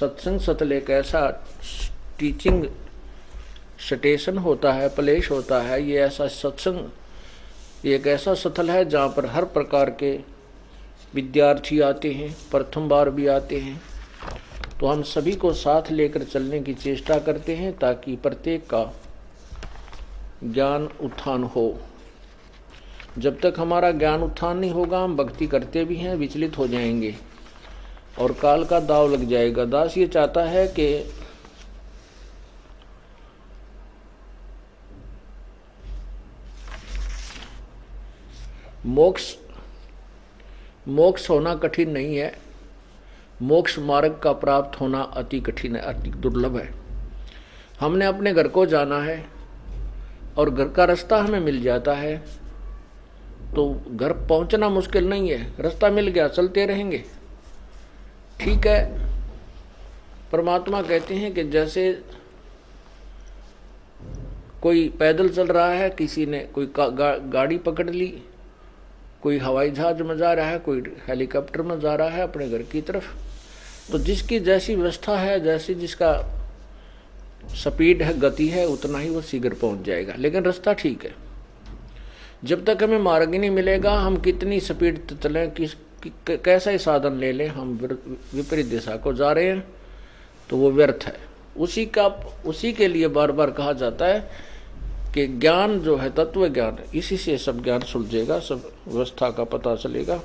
सत्संग सतल एक ऐसा टीचिंग स्टेशन होता है, प्लेस होता है, ये ऐसा सत्संग एक ऐसा स्थल है जहाँ पर हर प्रकार के विद्यार्थी आते हैं, प्रथम बार भी आते हैं। तो हम सभी को साथ लेकर चलने की चेष्टा करते हैं ताकि प्रत्येक का ज्ञान उत्थान हो। जब तक हमारा ज्ञान उत्थान नहीं होगा हम भक्ति करते भी हैं, विचलित हो जाएंगे और काल का दाव लग जाएगा। दास ये चाहता है कि मोक्ष होना कठिन नहीं है, मोक्ष मार्ग का प्राप्त होना अति कठिन है, अति दुर्लभ है। हमने अपने घर को जाना है और घर का रास्ता हमें मिल जाता है तो घर पहुंचना मुश्किल नहीं है, रास्ता मिल गया चलते रहेंगे, ठीक है। परमात्मा कहते हैं कि जैसे कोई पैदल चल रहा है, किसी ने कोई गाड़ी पकड़ ली, कोई हवाई जहाज में जा रहा है, कोई हेलीकॉप्टर में जा रहा है अपने घर की तरफ, तो जिसकी जैसी व्यवस्था है, जैसी जिसका स्पीड है, गति है, उतना ही वो शीघ्र पहुंच जाएगा। लेकिन रास्ता ठीक है। जब तक हमें मार्ग नहीं मिलेगा, हम कितनी स्पीड चलें, कैसा ही साधन ले लें, हम विपरीत दिशा को जा रहे हैं तो वो व्यर्थ है। उसी के लिए बार बार कहा जाता है कि ज्ञान जो है तत्व ज्ञान, इसी से सब ज्ञान सुलझेगा, सब व्यवस्था का पता चलेगा।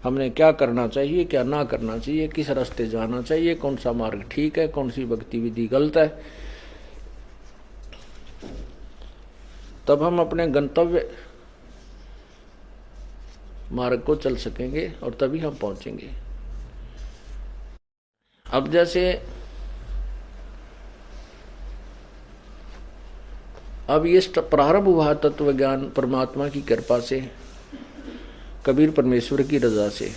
हमने क्या करना चाहिए, क्या ना करना चाहिए, किस रास्ते जाना चाहिए, कौन सा मार्ग ठीक है, कौन सी भक्ति विधि गलत है। तब हम अपने गंतव्य मार्ग को चल सकेंगे और तभी हम पहुंचेंगे। अब जैसे अब ये प्रारंभ हुआ तत्व ज्ञान परमात्मा की कृपा से, कबीर परमेश्वर की रजा से।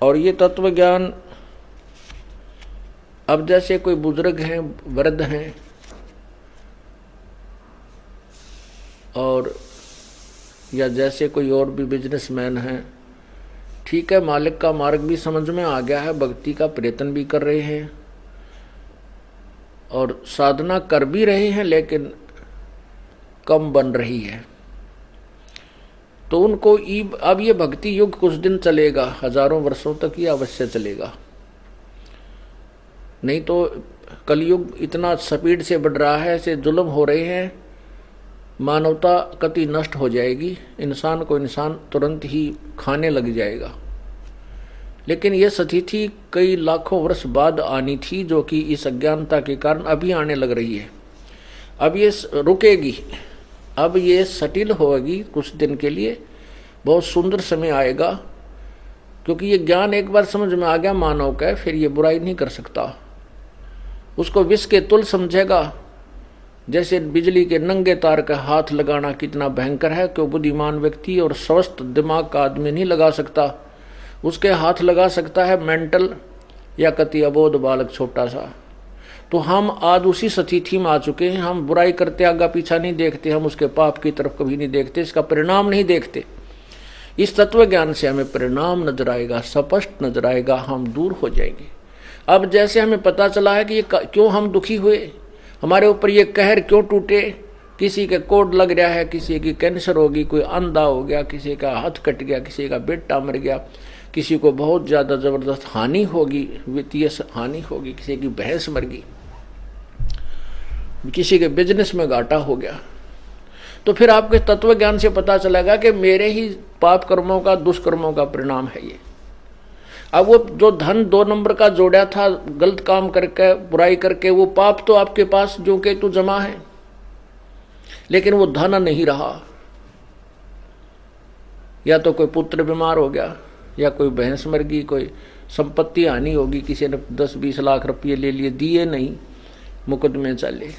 और ये तत्व ज्ञान अब जैसे कोई बुजुर्ग हैं, वृद्ध हैं और या जैसे कोई और भी बिजनेसमैन हैं, ठीक है, मालिक का मार्ग भी समझ में आ गया है, भक्ति का प्रयत्न भी कर रहे हैं और साधना कर भी रहे हैं, लेकिन कम बन रही है। तो उनको अब ये भक्ति युग कुछ दिन चलेगा, हजारों वर्षों तक ये अवश्य चलेगा। नहीं तो कलयुग इतना स्पीड से बढ़ रहा है, ऐसे जुल्म हो रहे हैं, मानवता कति नष्ट हो जाएगी, इंसान को इंसान तुरंत ही खाने लग जाएगा। लेकिन ये स्थिति कई लाखों वर्ष बाद आनी थी, जो कि इस अज्ञानता के कारण अभी आने लग रही है। अब ये रुकेगी, अब ये सटिल होगी कुछ दिन के लिए, बहुत सुंदर समय आएगा, क्योंकि ये ज्ञान एक बार समझ में आ गया मानव का, फिर ये बुराई नहीं कर सकता, उसको विष के तुल समझेगा। जैसे बिजली के नंगे तार का हाथ लगाना कितना भयंकर है, क्यों बुद्धिमान व्यक्ति और स्वस्थ दिमाग का आदमी नहीं लगा सकता, उसके हाथ लगा सकता है मेंटल या कति अबोध बालक छोटा सा। तो हम आज उसी स्थिति में आ चुके हैं, हम बुराई करते आगा पीछा नहीं देखते, हम उसके पाप की तरफ कभी नहीं देखते, इसका परिणाम नहीं देखते। इस तत्व ज्ञान से हमें परिणाम नजर आएगा, स्पष्ट नजर आएगा, हम दूर हो जाएंगे। अब जैसे हमें पता चला है कि ये क्यों हम दुखी हुए, हमारे ऊपर ये कहर क्यों टूटे, किसी के कोड लग रहा है, किसी की कैंसर होगी, कोई अंधा हो गया, किसी का हाथ कट गया, किसी का बेटा मर गया, किसी को बहुत ज़्यादा ज़बरदस्त हानि होगी, वित्तीय हानि होगी, किसी की भैंस मर गई, किसी के बिजनेस में घाटा हो गया। तो फिर आपके तत्व ज्ञान से पता चलेगा कि मेरे ही पाप कर्मों का, दुष्कर्मों का परिणाम है ये। अब वो जो धन 2 नंबर का जोड़ा था, गलत काम करके, बुराई करके, वो पाप तो आपके पास जो के तो जमा है, लेकिन वो धन नहीं रहा। या तो कोई पुत्र बीमार हो गया, या कोई भैंस मर गई, कोई संपत्ति हानि होगी, किसी ने 10-20 लाख रुपये ले लिए, दिए नहीं, मुकदमे चले।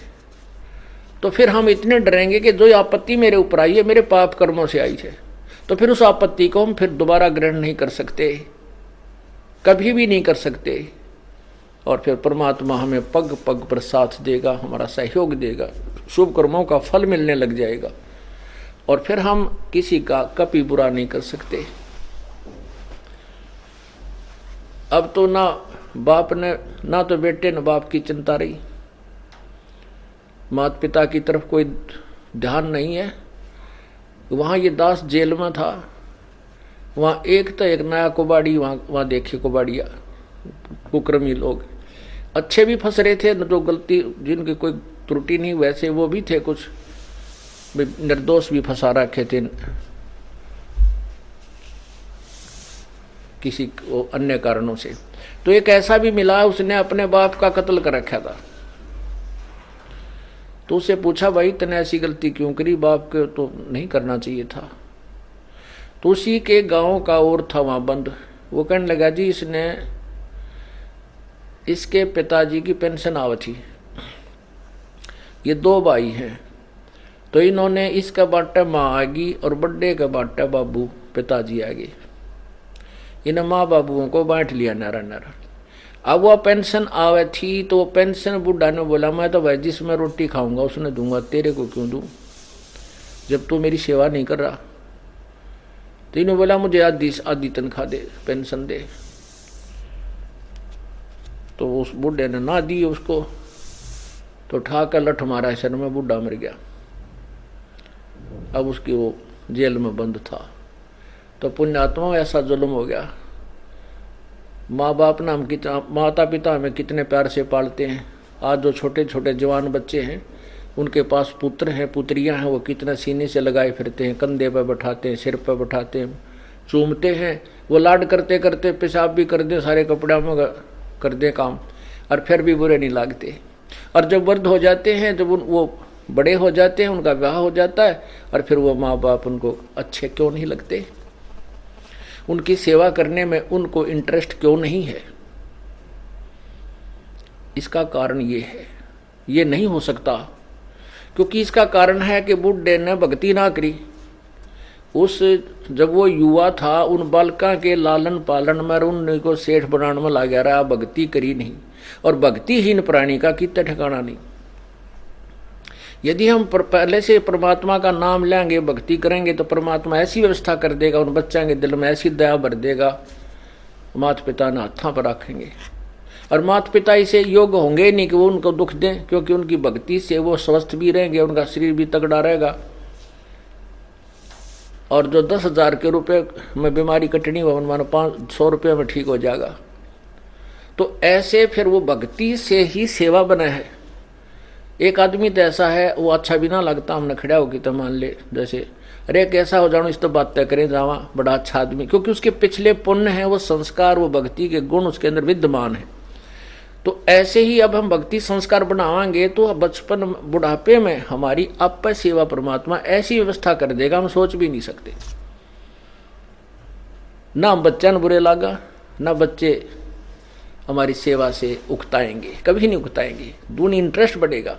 तो फिर हम इतने डरेंगे कि जो आपत्ति मेरे ऊपर आई है मेरे पाप कर्मों से आई है, तो फिर उस आपत्ति को हम फिर दोबारा ग्रहण नहीं कर सकते, कभी भी नहीं कर सकते। और फिर परमात्मा हमें पग पग पर साथ देगा, हमारा सहयोग देगा, शुभ कर्मों का फल मिलने लग जाएगा, और फिर हम किसी का कभी बुरा नहीं कर सकते। अब तो ना बाप ने ना तो बेटे न बाप की चिंता रही, माता पिता की तरफ कोई ध्यान नहीं है। वहाँ ये दास जेल में था, वहाँ एक तो एक नया कुबाड़ी, वहाँ देखिए कुबाड़िया कुक्रमी लोग, अच्छे भी फंस रहे थे, जो गलती जिनकी कोई त्रुटि नहीं वैसे वो भी थे, कुछ निर्दोष भी फंसा रखे थे किसी अन्य कारणों से। तो एक ऐसा भी मिला, उसने अपने बाप का कत्ल कर रखा था। तो उसे पूछा, भाई तने ऐसी गलती क्यों करी, बाप के तो नहीं करना चाहिए था। तो उसी के गांव का और था वहां बंद, वो कहने लगा, जी इसके पिताजी की पेंशन आवत थी, ये 2 भाई हैं, तो इन्होंने इसका बाटा माँ आएगी और बड्डे का बाटा बाबू पिताजी आएगी, इन्हें माँ बाबुओं को बांट लिया नारा नारा। अब वह पेंशन आवे थी, तो पेंशन बुढ़ा ने बोला, मैं तो भाई जिसमें रोटी खाऊंगा उसने दूंगा, तेरे को क्यों दूं जब तू मेरी सेवा नहीं कर रहा। तो इन्होंने बोला, मुझे आधी तनख्वाह दे, पेंशन दे। तो उस बुढ़े ने ना दी उसको, तो उठा कर लठ मारा सर में, बुढ़ा मर गया। अब उसकी वो जेल में बंद था। तो पुण्यात्मा ऐसा जुल्म हो गया। माँ बाप ना हम कितना, माता पिता हमें कितने प्यार से पालते हैं, आज जो छोटे छोटे जवान बच्चे हैं उनके पास पुत्र हैं पुत्रियां हैं, वो कितना सीने से लगाए फिरते हैं, कंधे पर बैठाते हैं, सिर पर बैठाते हैं, चूमते हैं, वो लाड करते करते पेशाब भी कर दे, सारे कपड़ा में कर दे काम, और फिर भी बुरे नहीं लगते। और जब वृद्ध हो जाते हैं, जब वो बड़े हो जाते हैं, उनका विवाह हो जाता है, और फिर वो माँ बाप उनको अच्छे क्यों नहीं लगते, उनकी सेवा करने में उनको इंटरेस्ट क्यों नहीं है। इसका कारण ये है, ये नहीं हो सकता, क्योंकि इसका कारण है कि बुढ़े ने भक्ति ना करी। उस जब वो युवा था, उन बालका के लालन पालन में उनको सेठ बनाने में लगा रहा, भक्ति करी नहीं। और भक्तिहीन प्राणी का कितना ठिकाना नहीं। यदि हम पहले से परमात्मा का नाम लेंगे, भक्ति करेंगे, तो परमात्मा ऐसी व्यवस्था कर देगा, उन बच्चों के दिल में ऐसी दया भर देगा, माता पिता ने हाथों पर रखेंगे। और माता पिता इसे योग्य होंगे नहीं कि वो उनको दुख दें, क्योंकि उनकी भक्ति से वो स्वस्थ भी रहेंगे, उनका शरीर भी तगड़ा रहेगा। और जो 10,000 के रुपये में बीमारी कटनी हो, मानो 500 रुपये में ठीक हो जाएगा। तो ऐसे फिर वो भक्ति से ही सेवा बना है। एक आदमी तो ऐसा है, वो अच्छा भी ना लगता, हमने खड़ा होगी तो मान ले जैसे, अरे कैसा हो जानो, इस तो बात तय करें जावा, बड़ा अच्छा आदमी, क्योंकि उसके पिछले पुण्य है, वो संस्कार, वो भक्ति के गुण उसके अंदर विद्यमान है। तो ऐसे ही अब हम भक्ति संस्कार बनावाएंगे तो बचपन बुढ़ापे में हमारी आप सेवा परमात्मा ऐसी व्यवस्था कर देगा, हम सोच भी नहीं सकते। ना हम बच्चन बुरे लागा, ना बच्चे हमारी सेवा से उकताएंगे, कभी नहीं उकताएंगे, दूनी इंटरेस्ट बढ़ेगा।